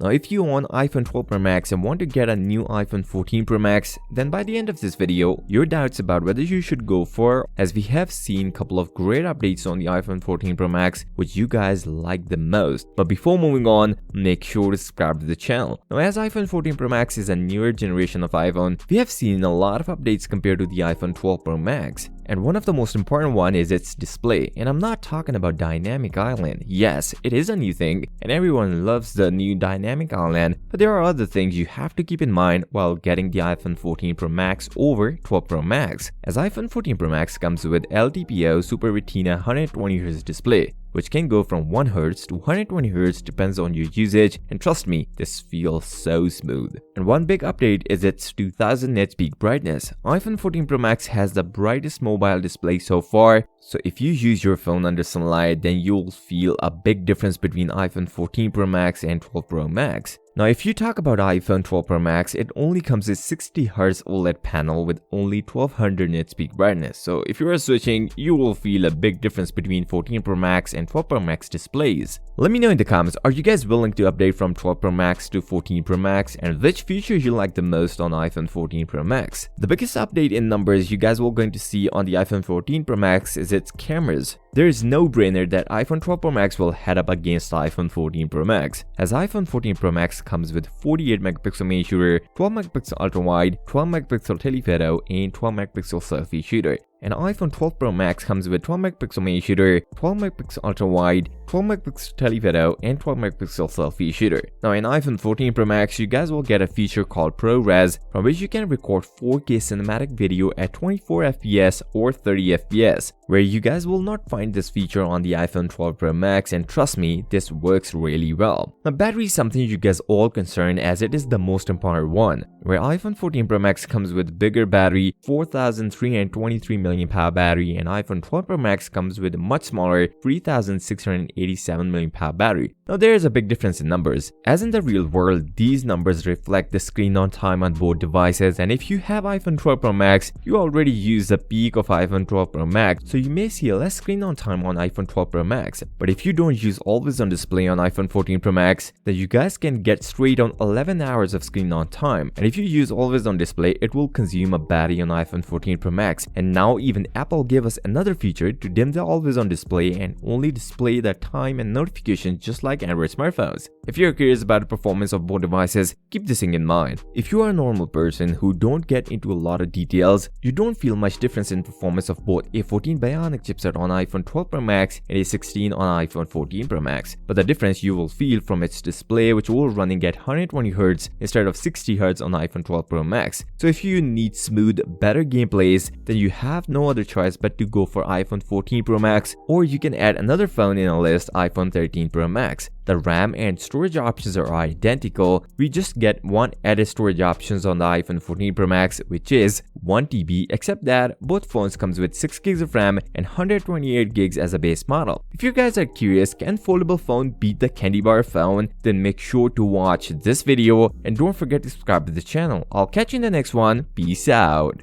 Now if you own iPhone 12 Pro Max and want to get a new iPhone 14 Pro Max, then by the end of this video, your doubts about whether you should go for, as we have seen a couple of great updates on the iPhone 14 Pro Max which you guys like the most. But before moving on, make sure to subscribe to the channel. Now as iPhone 14 Pro Max is a newer generation of iPhone, we have seen a lot of updates compared to the iPhone 12 Pro Max. And one of the most important one is its display, and I'm not talking about dynamic island. Yes, it is a new thing and everyone loves the new dynamic island, but there are other things you have to keep in mind while getting the iPhone 14 Pro Max over 12 Pro Max, as iPhone 14 Pro Max comes with LTPO Super Retina 120Hz display, which can go from 1Hz to 120Hz depends on your usage, and trust me, this feels so smooth. And one big update is its 2000 nits peak brightness. iPhone 14 Pro Max has the brightest mobile display so far, so if you use your phone under sunlight, then you'll feel a big difference between iPhone 14 Pro Max and 12 Pro Max. Now if you talk about iPhone 12 Pro Max, it only comes with 60Hz OLED panel with only 1200 nits peak brightness. So if you are switching, you will feel a big difference between 14 Pro Max and 12 Pro Max displays. Let me know in the comments, are you guys willing to update from 12 Pro Max to 14 Pro Max, and which features you like the most on iPhone 14 Pro Max? The biggest update in numbers you guys will going to see on the iPhone 14 Pro Max is its cameras. There is no brainer that iPhone 12 Pro Max will head up against iPhone 14 Pro Max, as iPhone 14 Pro Max comes with 48 megapixel main shooter, 12 megapixel ultra wide, 12 megapixel telephoto, and 12 megapixel selfie shooter. And iPhone 12 Pro Max comes with 12 megapixel main shooter, 12 megapixel ultra wide, 12 megapixel telephoto, and 12 megapixel selfie shooter. Now in iPhone 14 Pro Max, you guys will get a feature called ProRes, from which you can record 4K cinematic video at 24 FPS or 30 FPS, where you guys will not find this feature on the iPhone 12 Pro Max, and trust me, this works really well. Now battery is something you guys all concerned, as it is the most important one, where iPhone 14 Pro Max comes with bigger battery, 4323 mAh battery, and iPhone 12 Pro Max comes with a much smaller 3687 mAh battery. Now there is a big difference in numbers, as in the real world these numbers reflect the screen on time on both devices, and if you have iPhone 12 Pro Max, you already use the peak of iPhone 12 Pro Max, so you may see less screen on time on iPhone 12 Pro Max. But if you don't use always on display on iPhone 14 Pro Max, then you guys can get straight on 11 hours of screen on time, and if you use always on display, it will consume a battery on iPhone 14 Pro Max. And now even Apple gave us another feature to dim the always on display and only display the time and notifications just like Android smartphones. If you're curious about the performance of both devices, keep this thing in mind. If you are a normal person who don't get into a lot of details, you don't feel much difference in performance of both a 14 Bionic chipset on iPhone 12 Pro Max and a 16 on iPhone 14 Pro Max. But the difference you will feel from its display, which will running at 120Hz instead of 60Hz on iPhone 12 Pro Max. So if you need smooth, better gameplays, then you have no other choice but to go for iPhone 14 Pro Max, or you can add another phone in a list, iPhone 13 Pro Max. The RAM and storage options are identical, we just get one added storage options on the iPhone 14 Pro Max, which is 1TB, except that both phones comes with 6GB of RAM and 128GB as a base model. If you guys are curious, can foldable phone beat the candy bar phone? Then make sure to watch this video and don't forget to subscribe to the channel. I'll catch you in the next one. Peace out.